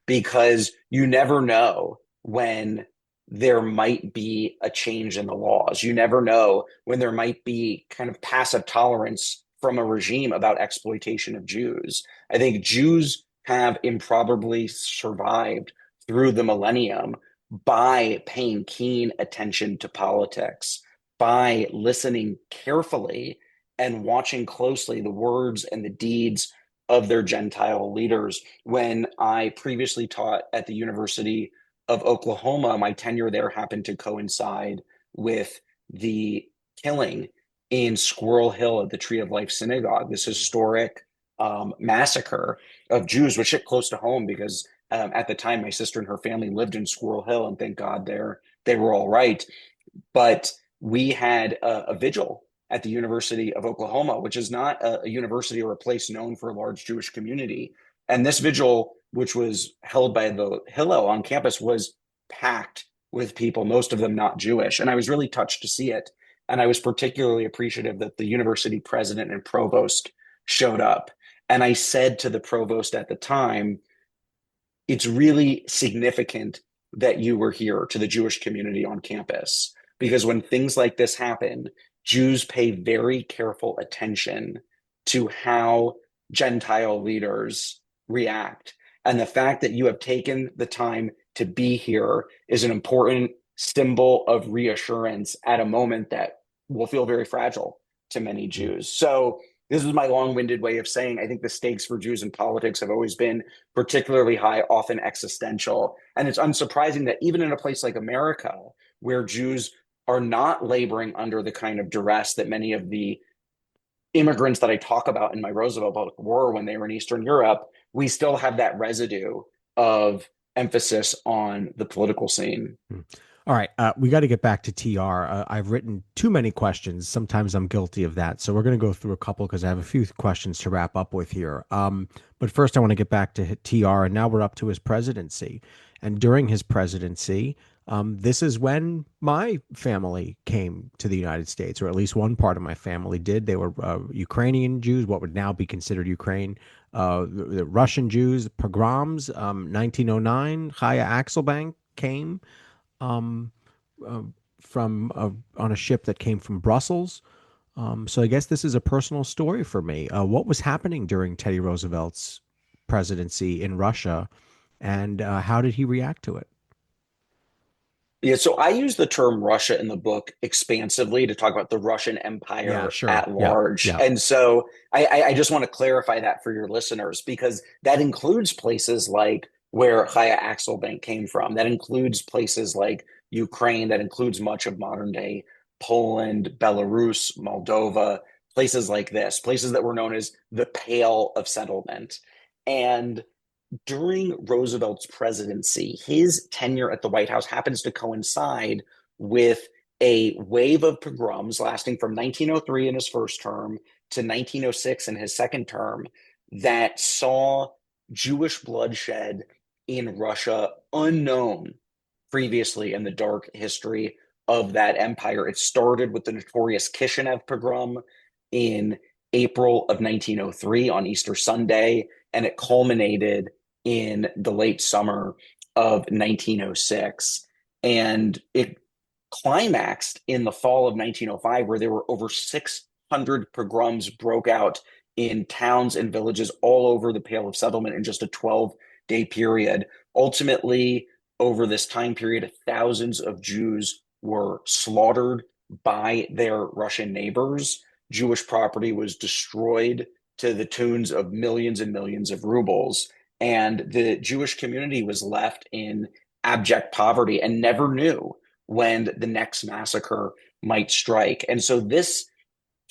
because you never know when there might be a change in the laws. You never know when there might be kind of passive tolerance from a regime about exploitation of Jews. I think Jews have improbably survived through the millennium by paying keen attention to politics, by listening carefully and watching closely the words and the deeds of their Gentile leaders. When I previously taught at the University of Oklahoma, my tenure there happened to coincide with the killing in Squirrel Hill at the Tree of Life Synagogue, this historic massacre of Jews, which hit close to home because at the time my sister and her family lived in Squirrel Hill, and thank God they were all right. But we had a vigil at the University of Oklahoma, which is not a university or a place known for a large Jewish community. And this vigil, which was held by the Hillel on campus, was packed with people, most of them not Jewish. And I was really touched to see it. And I was particularly appreciative that the university president and provost showed up. And I said to the provost at the time, it's really significant that you were here, to the Jewish community on campus, because when things like this happen, Jews pay very careful attention to how Gentile leaders react. And the fact that you have taken the time to be here is an important symbol of reassurance at a moment that will feel very fragile to many Jews. So this is my long-winded way of saying I think the stakes for Jews in politics have always been particularly high, often existential. And it's unsurprising that even in a place like America, where Jews are not laboring under the kind of duress that many of the immigrants that I talk about in my Roosevelt book were when they were in Eastern Europe, we still have that residue of emphasis on the political scene. All right, we got to get back to TR. I've written too many questions. Sometimes I'm guilty of that. So we're going to go through a couple because I have a few questions to wrap up with here. But first, I want to get back to TR, and now we're up to his presidency. And during his presidency, this is when my family came to the United States, or at least one part of my family did. They were Ukrainian Jews, what would now be considered Ukraine. The Russian Jews, pogroms, 1909, Chaya Axelbank came um, from on a ship that came from Brussels. So I guess this is a personal story for me. What was happening during Teddy Roosevelt's presidency in Russia, and how did he react to it? Yeah, so I use the term Russia in the book expansively to talk about the Russian Yeah, Empire sure. at Yeah, large. yeah. And so I just want to clarify that for your listeners because that includes places like where Chaya Axelbank came from. That includes places like Ukraine. That includes much of modern day Poland, Belarus, Moldova, places like this, places that were known as the Pale of Settlement. And during Roosevelt's presidency, his tenure at the White House happens to coincide with a wave of pogroms lasting from 1903 in his first term to 1906 in his second term that saw Jewish bloodshed in Russia unknown previously in the dark history of that empire. It started with the notorious Kishinev pogrom in April of 1903 on Easter Sunday, and it culminated in the late summer of 1906. And it climaxed in the fall of 1905, where there were over 600 pogroms broke out in towns and villages all over the Pale of Settlement in just a 12-day period. Ultimately, over this time period, thousands of Jews were slaughtered by their Russian neighbors. Jewish property was destroyed to the tunes of millions and millions of rubles. And the Jewish community was left in abject poverty and never knew when the next massacre might strike. And so this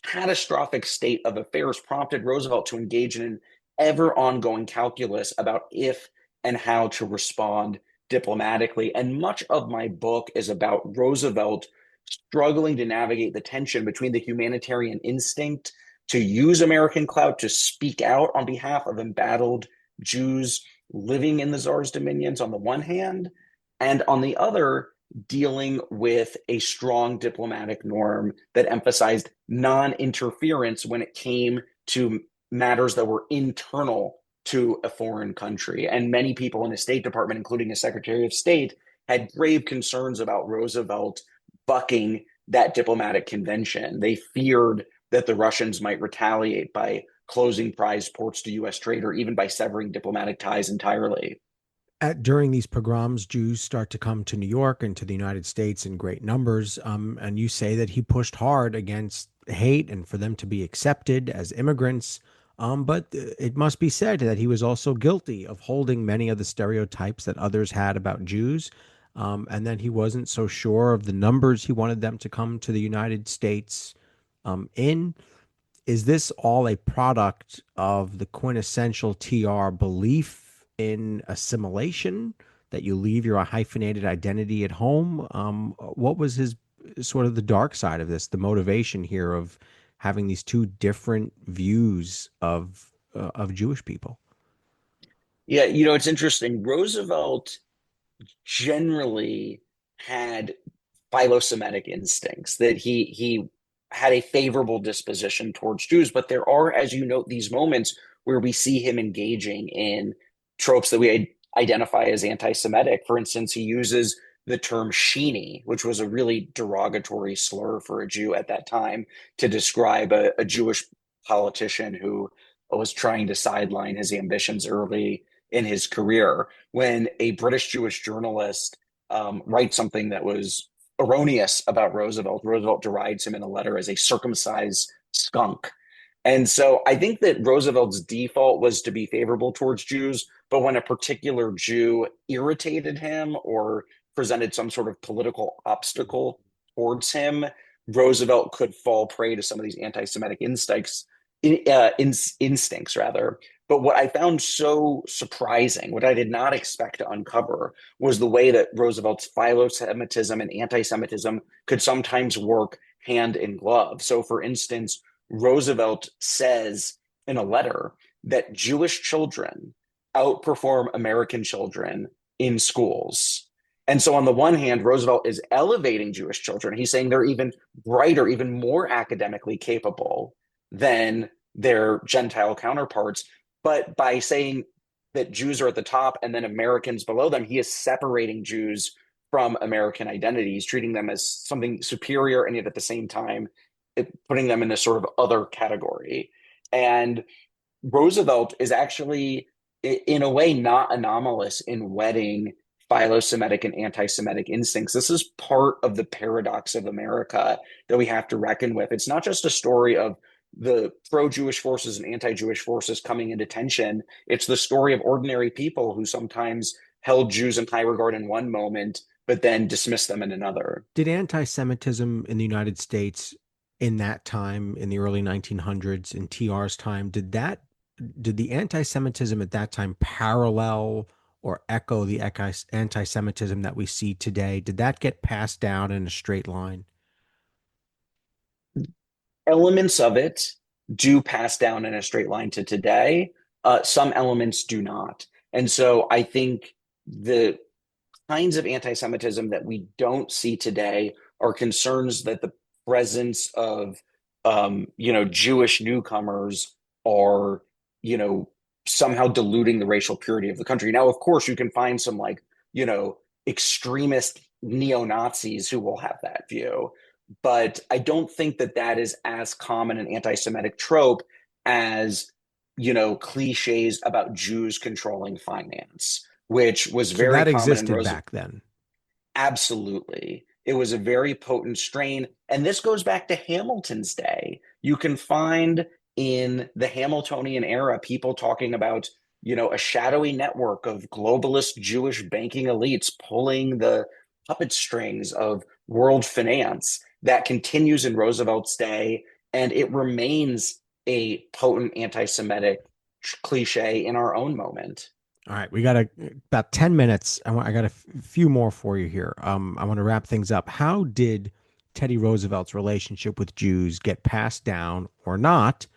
catastrophic state of affairs prompted Roosevelt to engage in an ever ongoing calculus about if and how to respond diplomatically. And much of my book is about Roosevelt struggling to navigate the tension between the humanitarian instinct to use American clout to speak out on behalf of embattled Jews living in the Tsar's dominions on the one hand, and on the other, dealing with a strong diplomatic norm that emphasized non-interference when it came to matters that were internal to a foreign country. And many people in the State Department, including the Secretary of State, had grave concerns about Roosevelt bucking that diplomatic convention. They feared that the Russians might retaliate by closing prize ports to U.S. trade or even by severing diplomatic ties entirely. During these pogroms, Jews start to come to New York and to the United States in great numbers. And you say that he pushed hard against hate and for them to be accepted as immigrants. But it must be said that he was also guilty of holding many of the stereotypes that others had about Jews. And then he wasn't so sure of the numbers he wanted them to come to the United States in. Is this all a product of the quintessential TR belief in assimilation, that you leave your hyphenated identity at home? What was his sort of the dark side of this, the motivation here of having these two different views of Jewish people? Yeah, it's interesting. Roosevelt generally had philo-Semitic instincts, that he had a favorable disposition towards Jews, but there are, as you note, these moments where we see him engaging in tropes that we identify as anti-Semitic. For instance, he uses the term sheeny, which was a really derogatory slur for a Jew at that time, to describe a Jewish politician who was trying to sideline his ambitions early in his career. When a British Jewish journalist writes something that was erroneous about Roosevelt, Roosevelt derides him in a letter as a circumcised skunk. And so I think that Roosevelt's default was to be favorable towards Jews, but when a particular Jew irritated him or presented some sort of political obstacle towards him, Roosevelt could fall prey to some of these anti-Semitic instincts rather. But what I found so surprising, what I did not expect to uncover, was the way that Roosevelt's philo-Semitism and anti-Semitism could sometimes work hand in glove. So, for instance, Roosevelt says in a letter that Jewish children outperform American children in schools. And so, on the one hand, Roosevelt is elevating Jewish children. He's saying they're even brighter, even more academically capable than their Gentile counterparts. But by saying that Jews are at the top and then Americans below them, he is separating Jews from American identities, treating them as something superior, and yet at the same time, putting them in this sort of other category. And Roosevelt is actually, in a way, not anomalous in wedding philo-Semitic and anti-Semitic instincts. This is part of the paradox of America that we have to reckon with. It's not just a story of the pro-Jewish forces and anti-Jewish forces coming into tension. It's the story of ordinary people who sometimes held Jews in high regard in one moment, but then dismissed them in another. Did anti-Semitism in the United States in that time, in the early 1900s, in TR's time, did the anti-Semitism at that time parallel or echo the anti-Semitism that we see today? Did that get passed down in a straight line? Elements of it do pass down in a straight line to today. Some elements do not. And so I think the kinds of anti-Semitism that we don't see today are concerns that the presence of, Jewish newcomers are, somehow diluting the racial purity of the country. Now, of course, you can find some extremist neo-Nazis who will have that view, but I don't think that that is as common an anti-Semitic trope as, cliches about Jews controlling finance, which was So very that common in existed Roosevelt. back then. Absolutely. It was a very potent strain. And this goes back to Hamilton's day. You can find in the Hamiltonian era people talking about, a shadowy network of globalist Jewish banking elites pulling the puppet strings of world finance that continues in Roosevelt's day. And it remains a potent anti Semitic cliche in our own moment. All right, we got about 10 minutes. I got a few more for you here. I want to wrap things up. How did Teddy Roosevelt's relationship with Jews get passed down or not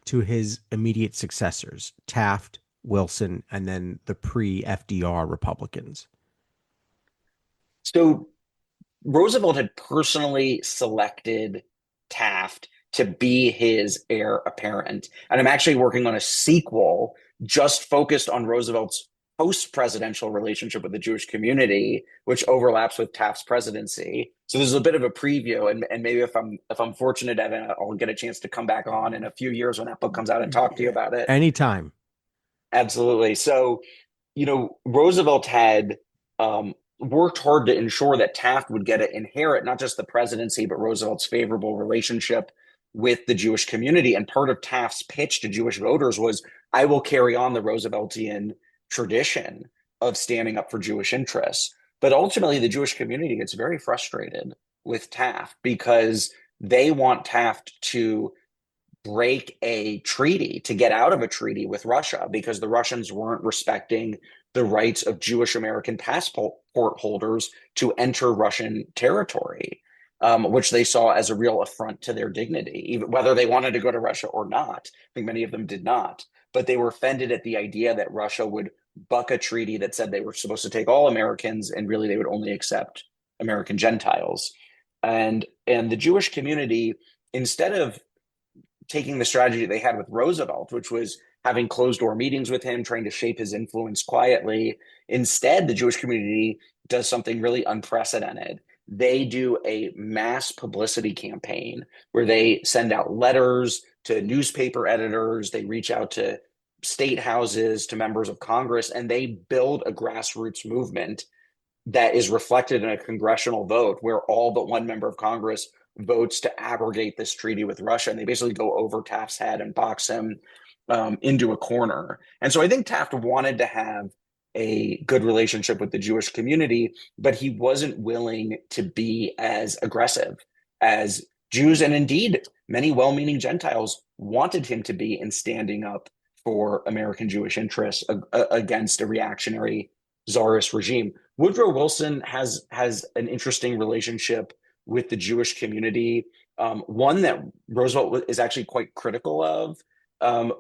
to his immediate successors, Taft, Wilson, and then the pre-FDR Republicans? So Roosevelt had personally selected Taft to be his heir apparent. And I'm actually working on a sequel just focused on Roosevelt's post-presidential relationship with the Jewish community, which overlaps with Taft's presidency. So this is a bit of a preview, and maybe if I'm fortunate, Evan, I'll get a chance to come back on in a few years when that book comes out and talk to you about it. Anytime. Absolutely. So, Roosevelt had worked hard to ensure that Taft would get to inherit not just the presidency, but Roosevelt's favorable relationship with the Jewish community. And part of Taft's pitch to Jewish voters was, I will carry on the Rooseveltian tradition of standing up for Jewish interests. But ultimately, the Jewish community gets very frustrated with Taft because they want Taft to break a treaty, to get out of a treaty with Russia, because the Russians weren't respecting the rights of Jewish American passport holders to enter Russian territory, which they saw as a real affront to their dignity, even whether they wanted to go to Russia or not. I think many of them did not, but they were offended at the idea that Russia would buck a treaty that said they were supposed to take all Americans and really they would only accept American Gentiles. And the Jewish community, instead of taking the strategy they had with Roosevelt, which was having closed door meetings with him, trying to shape his influence quietly. Instead, the Jewish community does something really unprecedented. They do a mass publicity campaign where they send out letters to newspaper editors, they reach out to state houses, to members of Congress, and they build a grassroots movement that is reflected in a congressional vote where all but one member of Congress votes to abrogate this treaty with Russia. And they basically go over Taft's head and box him into a corner. And so I think Taft wanted to have a good relationship with the Jewish community, but he wasn't willing to be as aggressive as Jews, and indeed many well-meaning Gentiles, wanted him to be in standing up for American Jewish interests against a reactionary czarist regime. Woodrow Wilson has an interesting relationship with the Jewish community, one that Roosevelt is actually quite critical of.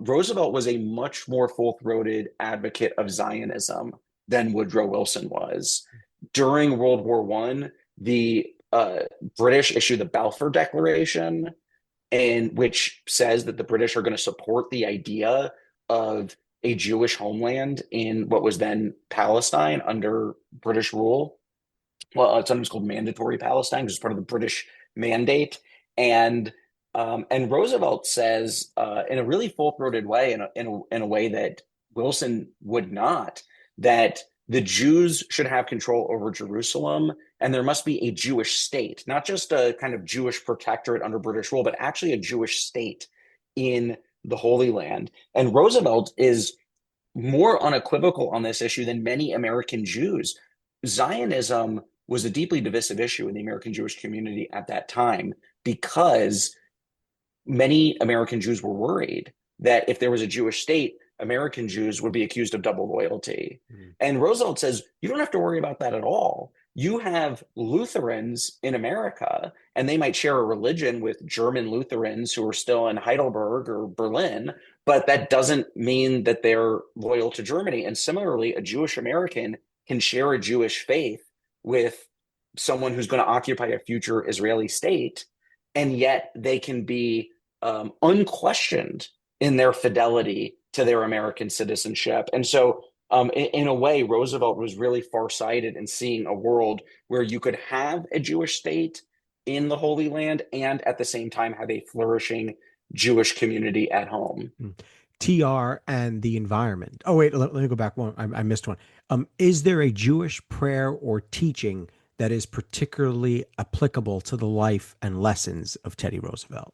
Roosevelt was a much more full-throated advocate of Zionism than Woodrow Wilson was. During World War I, the British issued the Balfour Declaration, and which says that the British are going to support the idea of a Jewish homeland in what was then Palestine under British rule. Well, it's sometimes called mandatory Palestine, which is part of the British mandate. And Roosevelt says, in a really full-throated way, in a way that Wilson would not, that the Jews should have control over Jerusalem, and there must be a Jewish state, not just a kind of Jewish protectorate under British rule, but actually a Jewish state in the Holy Land. And Roosevelt is more unequivocal on this issue than many American Jews. Zionism was a deeply divisive issue in the American Jewish community at that time because many American Jews were worried that if there was a Jewish state, American Jews would be accused of double loyalty. Mm. And Roosevelt says, you don't have to worry about that at all. You have Lutherans in America, and they might share a religion with German Lutherans who are still in Heidelberg or Berlin, but that doesn't mean that they're loyal to Germany. And similarly, a Jewish American can share a Jewish faith with someone who's going to occupy a future Israeli state, and yet they can be unquestioned in their fidelity to their American citizenship. And so in a way, Roosevelt was really farsighted in seeing a world where you could have a Jewish state in the Holy Land and at the same time have a flourishing Jewish community at home. TR and the environment. Oh, wait, let me go back one. I missed one. Is there a Jewish prayer or teaching that is particularly applicable to the life and lessons of Teddy Roosevelt?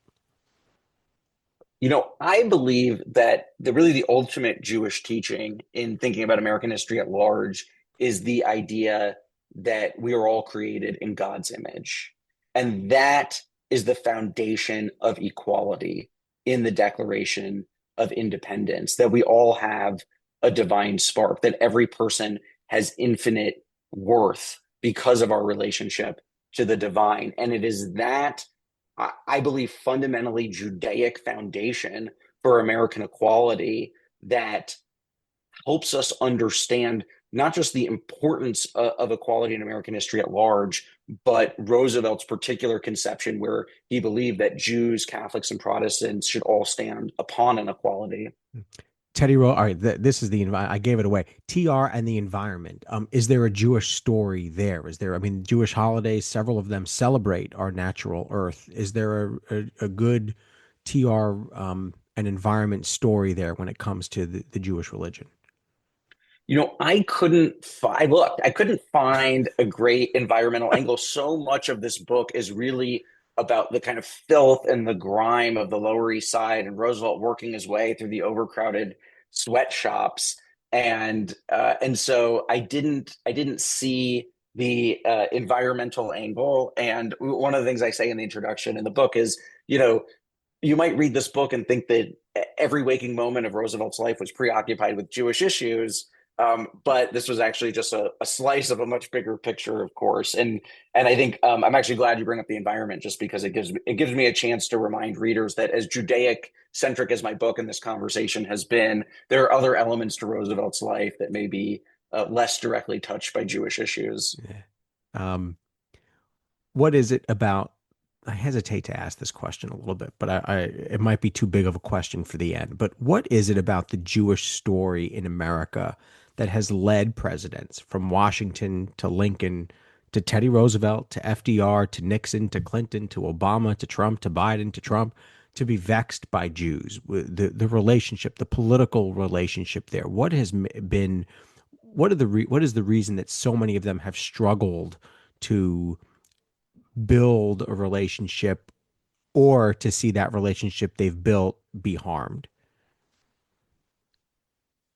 I believe that the ultimate Jewish teaching in thinking about American history at large is the idea that we are all created in God's image. And that is the foundation of equality in the Declaration of Independence, that we all have a divine spark, that every person has infinite worth because of our relationship to the divine. And it is that, I believe, fundamentally Judaic foundation for American equality that helps us understand not just the importance of equality in American history at large, but Roosevelt's particular conception where he believed that Jews, Catholics, and Protestants should all stand upon an equality. All right, this is I gave it away. TR and the environment. Is there a Jewish story there? Is there? I mean, Jewish holidays. Several of them celebrate our natural Earth. Is there a good TR and environment story there when it comes to the Jewish religion? I looked, I couldn't find a great environmental angle. So much of this book is really about the kind of filth and the grime of the Lower East Side and Roosevelt working his way through the overcrowded sweatshops. And so I didn't see the environmental angle. And one of the things I say in the introduction in the book is, you know, you might read this book and think that every waking moment of Roosevelt's life was preoccupied with Jewish issues. But this was actually just a slice of a much bigger picture, of course. And I think I'm actually glad you bring up the environment, just because it gives me a chance to remind readers that as Judaic centric as my book and this conversation has been, there are other elements to Roosevelt's life that may be less directly touched by Jewish issues. Yeah. Um, what is it about? I hesitate to ask this question a little bit, but it might be too big of a question for the end. But what is it about the Jewish story in America that has led presidents from Washington to Lincoln to Teddy Roosevelt to FDR to Nixon to Clinton to Obama to Trump to Biden to Trump to be vexed by Jews? The relationship, the political relationship there. What has been? What is the reason that so many of them have struggled to build a relationship or to see that relationship they've built be harmed?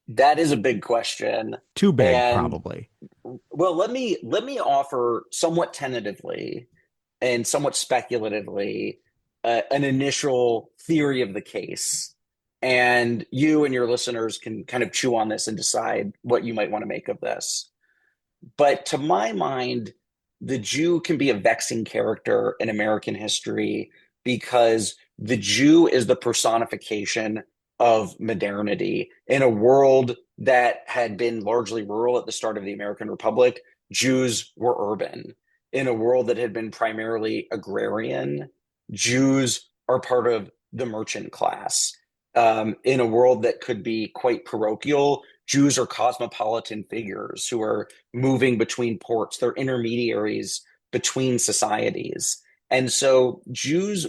That is a big question. Too big, And probably. well, let me offer somewhat tentatively and somewhat speculatively an initial theory of the case. And you and your listeners can kind of chew on this and decide what you might want to make of this. But to my mind, the Jew can be a vexing character in American history because the Jew is the personification of modernity. In a world that had been largely rural at the start of the American Republic, Jews were urban. In a world that had been primarily agrarian, Jews are part of the merchant class. In a world that could be quite parochial, Jews are cosmopolitan figures who are moving between ports. They're intermediaries between societies. And so Jews,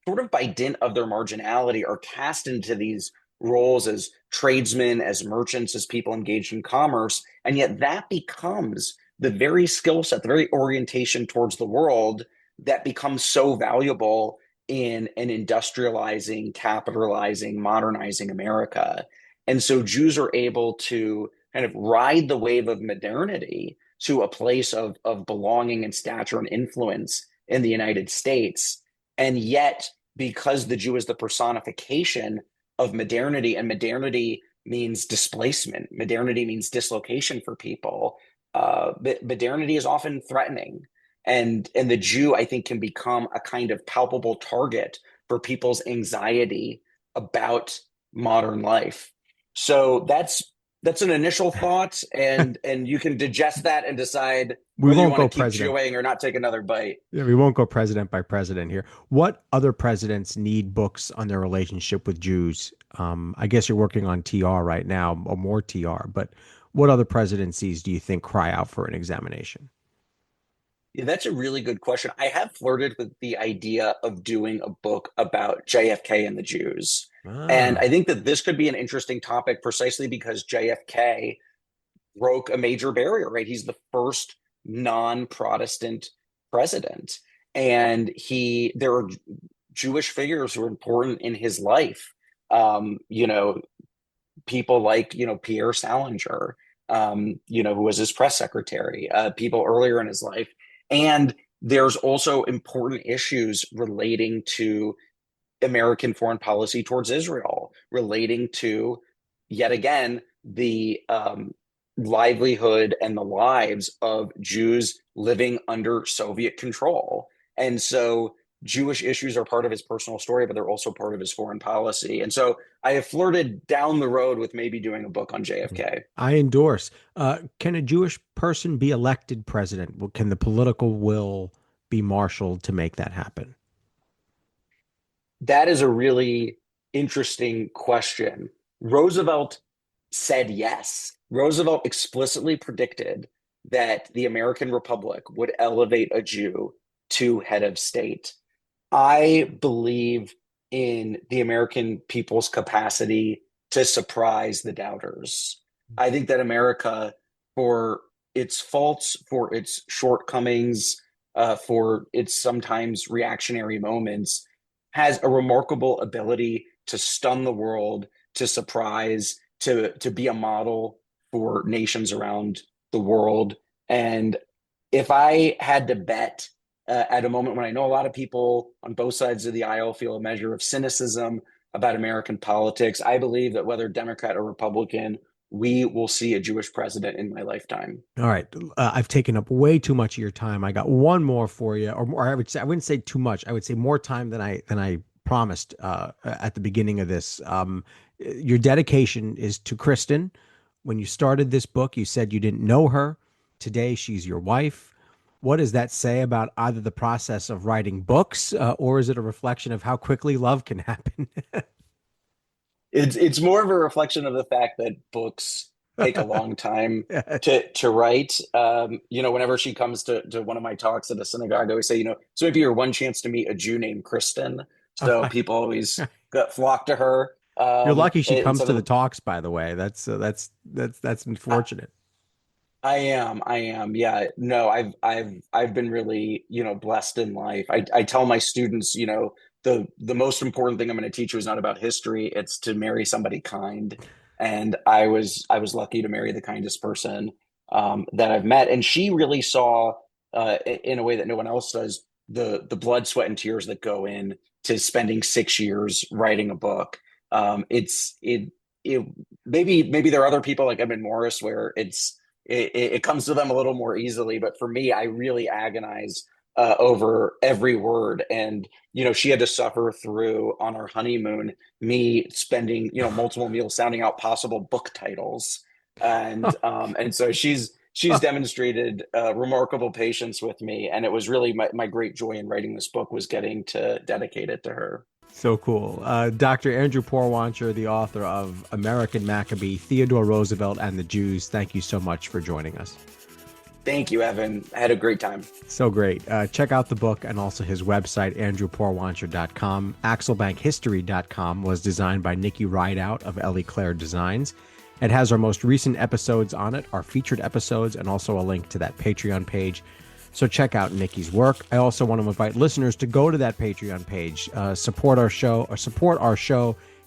sort of by dint of their marginality, are cast into these roles as tradesmen, as merchants, as people engaged in commerce. And yet that becomes the very skill set, the very orientation towards the world that becomes so valuable in an industrializing, capitalizing, modernizing America. And so Jews are able to kind of ride the wave of modernity to a place of belonging and stature and influence in the United States. And yet, because the Jew is the personification of modernity, and modernity means displacement, modernity means dislocation for people, modernity is often threatening. And the Jew, I think, can become a kind of palpable target for people's anxiety about modern life. So that's an initial thought, and you can digest that and decide We whether you won't want to go keep president. chewing or not take another bite. Yeah, we won't go president by president here. What other presidents need books on their relationship with Jews? I guess you're working on TR right now, or more TR, but what other presidencies do you think cry out for an examination? Yeah, that's a really good question. I have flirted with the idea of doing a book about JFK and the Jews. And Ah, I think that this could be an interesting topic precisely because JFK broke a major barrier, right? He's the first non-Protestant president. And there are Jewish figures who are important in his life. Um, you know, People like, Pierre Salinger, who was his press secretary, people earlier in his life. And there's also important issues relating to American foreign policy towards Israel, relating to, yet again, the livelihood and the lives of Jews living under Soviet control. And so Jewish issues are part of his personal story, but they're also part of his foreign policy. And so I have flirted down the road with maybe doing a book on JFK. I endorse. Can a Jewish person be elected president? Can the political will be marshaled to make that happen? That is a really interesting question. Roosevelt said yes. Roosevelt explicitly predicted that the American Republic would elevate a Jew to head of state. I believe in the American people's capacity to surprise the doubters. I think that America, for its faults, for its shortcomings, for its sometimes reactionary moments, has a remarkable ability to stun the world, to surprise, to be a model for nations around the world. And if I had to bet at a moment when I know a lot of people on both sides of the aisle feel a measure of cynicism about American politics, I believe that whether Democrat or Republican, we will see a Jewish president in my lifetime. All right. I've taken up way too much of your time. I got one more for you, or I would say I wouldn't say too much. I would say more time than I promised at the beginning of this. Your dedication is to Kristen. When you started this book, you said you didn't know her. Today, she's your wife. What does that say about either the process of writing books, or is it a reflection of how quickly love can happen? It's more of a reflection of the fact that books take a long time Yeah. to write. Whenever she comes to one of my talks at a synagogue, I always say, so maybe your one chance to meet a Jew named Kristen. So people always got flock to her. You're lucky she And comes so to the the, talks, by the way. That's I, unfortunate. I am. Yeah. No, I've been really, blessed in life. I tell my students, the most important thing I'm going to teach you is not about history. It's to marry somebody kind. And I was lucky to marry the kindest person that I've met. And she really saw in a way that no one else does the blood, sweat, and tears that go in to spending 6 years writing a book. It maybe there are other people like Edmund Morris where it comes to them a little more easily. But for me, I really agonize over every word. And, she had to suffer through on our honeymoon, me spending, multiple meals sounding out possible book titles. And so she's demonstrated remarkable patience with me. And it was really my great joy in writing this book was getting to dedicate it to her. So cool. Dr. Andrew Porwancher, the author of American Maccabee, Theodore Roosevelt, and the Jews, thank you so much for joining us. Thank you, Evan. I had a great time. So great. Check out the book and also his website, andrewporwancher.com. Axelbankhistory.com was designed by Nikki Rideout of Ellie Claire Designs. It has our most recent episodes on it, our featured episodes, and also a link to that Patreon page. So check out Nikki's work. I also want to invite listeners to go to that Patreon page, support our show,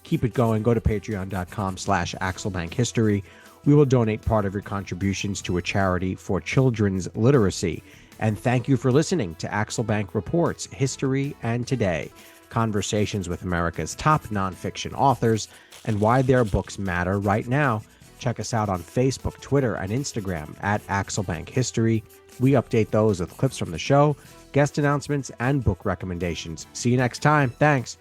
keep it going. Go to patreon.com/AxelBankHistory. We will donate part of your contributions to a charity for children's literacy. And thank you for listening to Axelbank Reports, History and Today, conversations with America's top nonfiction authors and why their books matter right now. Check us out on Facebook, Twitter, and Instagram at Axelbank History. We update those with clips from the show, guest announcements, and book recommendations. See you next time. Thanks.